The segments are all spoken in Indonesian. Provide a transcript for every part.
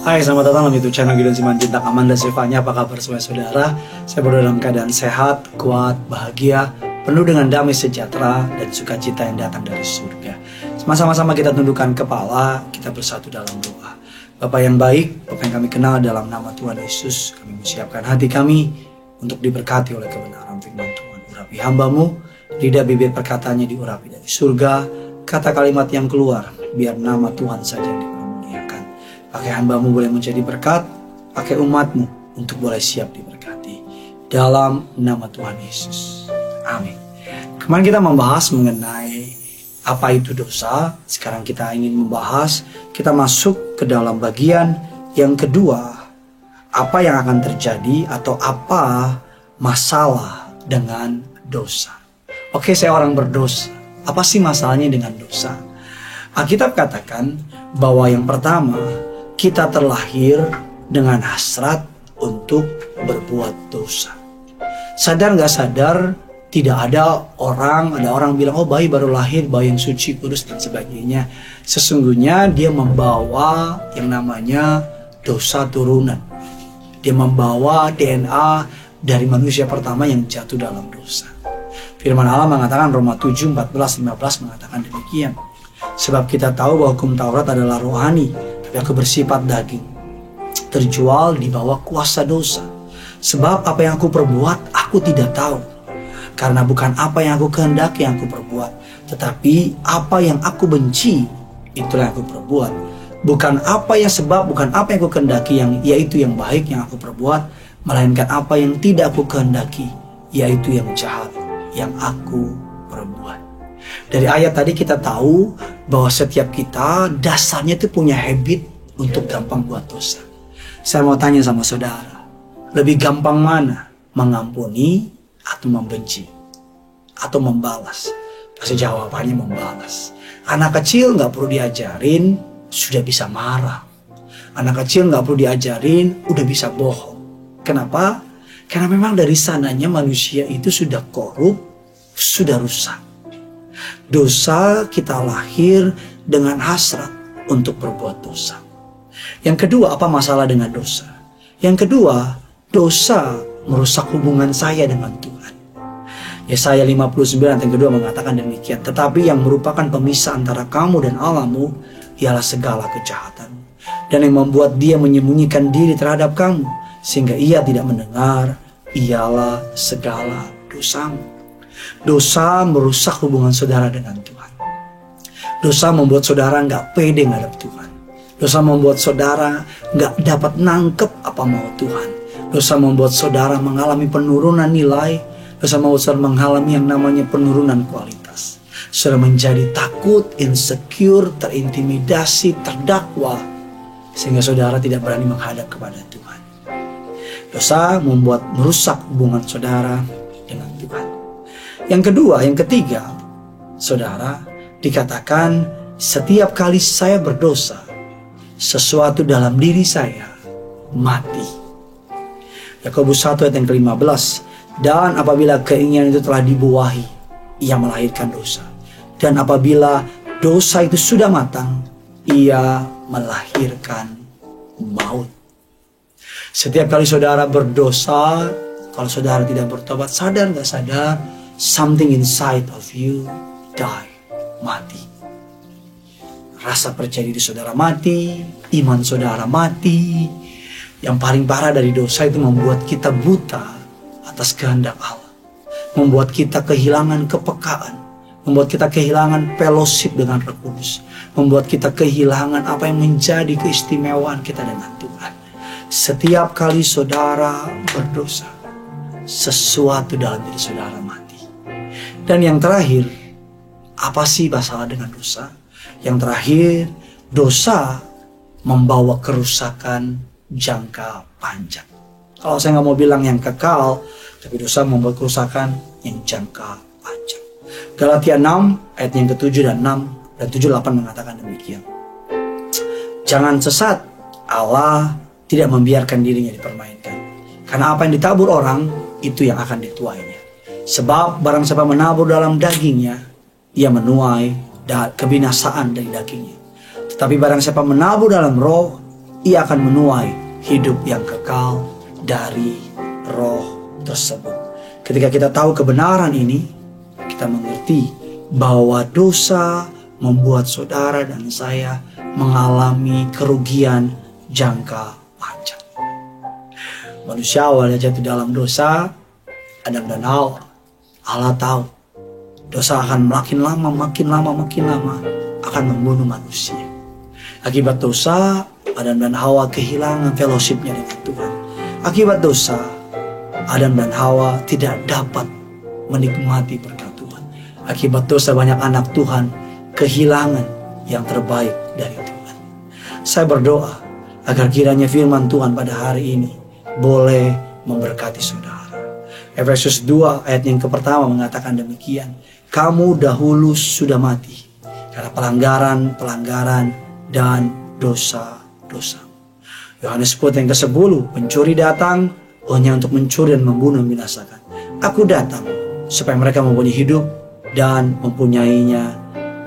Hai, selamat datang dalam YouTube channel Gideon Simanjuntak Amanda Silvanya. Apa kabar semua saudara? Saya berdoa dalam keadaan sehat, kuat, bahagia, penuh dengan damai sejahtera dan sukacita yang datang dari surga. Sama-sama kita tundukkan kepala, kita bersatu dalam doa. Bapa yang baik, Bapa yang kami kenal, dalam nama Tuhan Yesus, kami menyiapkan hati kami untuk diberkati oleh kebenaran firman Tuhan. Urapi hamba-Mu, lidah bibir perkataannya diurapi dari surga, kata kalimat yang keluar, biar nama Tuhan saja yang dipermuliakan. Pakai hamba-Mu boleh menjadi berkat, pakai umat-Mu untuk boleh siap diberkati. Dalam nama Tuhan Yesus. Amin. Kemarin kita membahas mengenai apa itu dosa. Sekarang kita ingin membahas, kita masuk ke dalam bagian yang kedua. Apa yang akan terjadi atau apa masalah dengan dosa. Oke, saya orang berdosa. Apa sih masalahnya dengan dosa? Alkitab katakan bahwa yang pertama, kita terlahir dengan hasrat untuk berbuat dosa. Sadar gak sadar, tidak ada orang bilang, oh bayi baru lahir, bayi yang suci, kudus dan sebagainya. Sesungguhnya dia membawa yang namanya dosa turunan. Dia membawa DNA dari manusia pertama yang jatuh dalam dosa. Firman Allah mengatakan, Roma 7, 14, 15 mengatakan demikian. Sebab kita tahu bahwa hukum Taurat adalah rohani, tapi aku bersifat daging, terjual di bawah kuasa dosa. Sebab apa yang aku perbuat, aku tidak tahu. Karena bukan apa yang aku kehendaki yang aku perbuat, tetapi apa yang aku benci, itulah yang aku perbuat. Bukan apa yang aku kehendaki yaitu yang baik yang aku perbuat, melainkan apa yang tidak aku kehendaki, yaitu yang jahat yang aku perbuat. Dari ayat tadi kita tahu bahwa setiap kita dasarnya itu punya habit untuk gampang buat dosa. Saya mau tanya sama saudara, lebih gampang mana? Mengampuni atau membenci? Atau membalas? Pasti jawabannya membalas. Anak kecil gak perlu diajarin, sudah bisa marah. Anak kecil gak perlu diajarin, udah bisa bohong. Kenapa? Karena memang dari sananya manusia itu sudah korup, sudah rusak. Dosa, kita lahir dengan hasrat untuk berbuat dosa. Yang kedua, apa masalah dengan dosa? Yang kedua, dosa merusak hubungan saya dengan Tuhan. Yesaya 59 yang kedua mengatakan demikian. Tetapi yang merupakan pemisah antara kamu dan Allahmu ialah segala kejahatan. Dan yang membuat dia menyembunyikan diri terhadap kamu sehingga ia tidak mendengar ialah segala dosamu. Dosa merusak hubungan saudara dengan Tuhan. Dosa membuat saudara gak pede ngadep Tuhan. Dosa membuat saudara gak dapat nangkep apa mau Tuhan. Dosa membuat saudara mengalami penurunan nilai. Dosa membuat saudara mengalami yang namanya penurunan kualitas. Saudara menjadi takut, insecure, terintimidasi, terdakwa, sehingga saudara tidak berani menghadap kepada Tuhan. Dosa membuat merusak hubungan saudara dengan Tuhan. Yang kedua, yang ketiga, saudara, dikatakan setiap kali saya berdosa, sesuatu dalam diri saya mati. Yakobus 1 ayat yang ke-15, dan apabila keinginan itu telah dibuahi, ia melahirkan dosa. Dan apabila dosa itu sudah matang, ia melahirkan maut. Setiap kali saudara berdosa, kalau saudara tidak bertobat, sadar gak sadar, something inside of you die, mati. Rasa percaya diri saudara mati, iman saudara mati. Yang paling parah dari dosa itu membuat kita buta atas kehendak Allah. Membuat kita kehilangan kepekaan. Membuat kita kehilangan fellowship dengan Roh Kudus. Membuat kita kehilangan apa yang menjadi keistimewaan kita dengan Tuhan. Setiap kali saudara berdosa, sesuatu dalam diri saudara mati. Dan yang terakhir, apa sih masalah dengan dosa? Yang terakhir, dosa membawa kerusakan jangka panjang. Kalau saya nggak mau bilang yang kekal, tapi dosa membawa kerusakan yang jangka panjang. Galatia 6 ayat yang ke-7 dan 6 dan 7-8 mengatakan demikian. Jangan sesat, Allah tidak membiarkan dirinya dipermainkan. Karena apa yang ditabur orang, itu yang akan dituainya. Sebab barang siapa menabur dalam dagingnya, ia menuai kebinasaan dari dagingnya. Tetapi barang siapa menabur dalam roh, ia akan menuai hidup yang kekal dari roh tersebut. Ketika kita tahu kebenaran ini, kita mengerti bahwa dosa membuat saudara dan saya mengalami kerugian jangka panjang. Manusia awalnya jatuh dalam dosa, Adam dan Hawa. Allah tahu dosa akan makin lama akan membunuh manusia. Akibat dosa, Adam dan Hawa kehilangan fellowshipnya dengan Tuhan. Akibat dosa, Adam dan Hawa tidak dapat menikmati berkat Tuhan. Akibat dosa, banyak anak Tuhan kehilangan yang terbaik dari Tuhan. Saya berdoa agar kiranya firman Tuhan pada hari ini boleh memberkati saudara. Efesus 2 ayat yang pertama mengatakan demikian. Kamu dahulu sudah mati karena pelanggaran dan dosa-dosa. Yohanes 10 yang ke-10, pencuri datang hanya untuk mencuri dan membunuh, membinasakan. Aku datang supaya mereka mempunyai hidup dan mempunyainya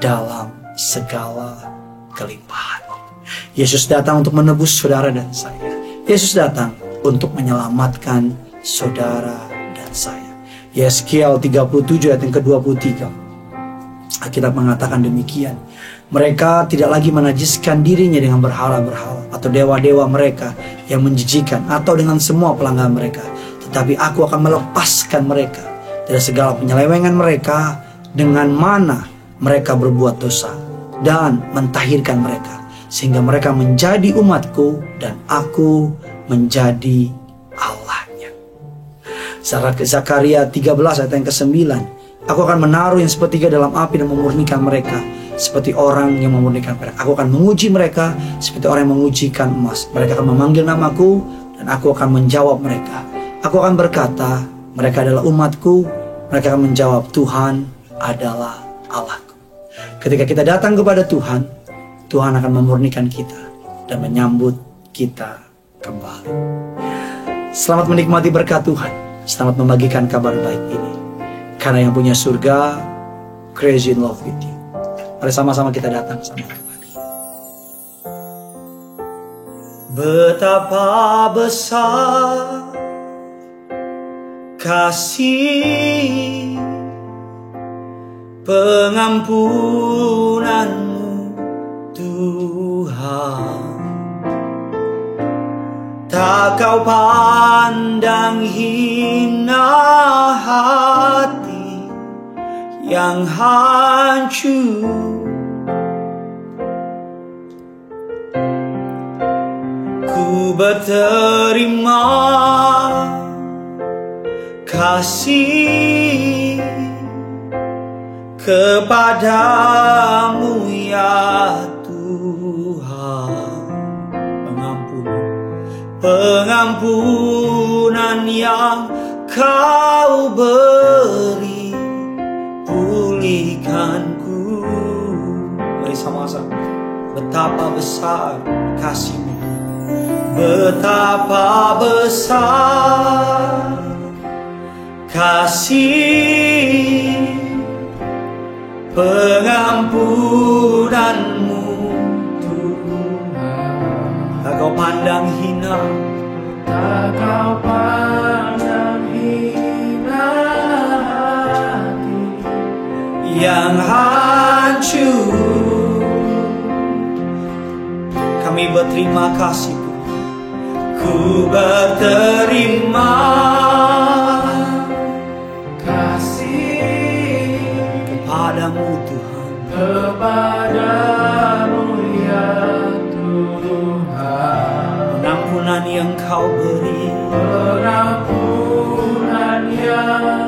dalam segala kelimpahan. Yesus datang untuk menebus saudara dan saya. Yesus datang untuk menyelamatkan saudara dan saya. Yeskiel 37 ayat yang ke-23. Alkitab mengatakan demikian. Mereka tidak lagi menajiskan dirinya dengan berhala-berhala atau dewa-dewa mereka yang menjijikan atau dengan semua pelanggaran mereka. Tetapi aku akan melepaskan mereka dari segala penyelewengan mereka dengan mana mereka berbuat dosa dan mentahirkan mereka. Sehingga mereka menjadi umatku dan aku menjadi Allahnya. Zakaria 13 ayat yang ke-9. Aku akan menaruh yang sepertiga dalam api dan memurnikan mereka seperti orang yang memurnikan perak. Aku akan menguji mereka seperti orang yang mengujikan emas. Mereka akan memanggil namaku dan aku akan menjawab mereka. Aku akan berkata, mereka adalah umatku. Mereka akan menjawab, Tuhan adalah Allahku. Ketika kita datang kepada Tuhan, Tuhan akan memurnikan kita dan menyambut kita kembali. Selamat menikmati berkat Tuhan. Selamat membagikan kabar baik ini. Karena yang punya surga, crazy in love with you. Mari sama-sama kita datang sama Tuhan. Betapa besar kasih pengampunanmu Tuhan. Tak kau pandang hina hati yang hancur. Ku berterima kasih kepadamu ya Tuhan. Pengampunan yang kau beri, pulihkanku. Mari sama-sama. Betapa besar kasih-Mu, betapa besar kasih pengampunan-Mu Tuhan. Tak kau pandang hina, tak kau pandang hina hati yang hancur. Kami berterima kasih, ku berterima kasih kepadamu Tuhan, kepadamu ya Tuhan. Pengampunan yang kau beri, pengampunan yang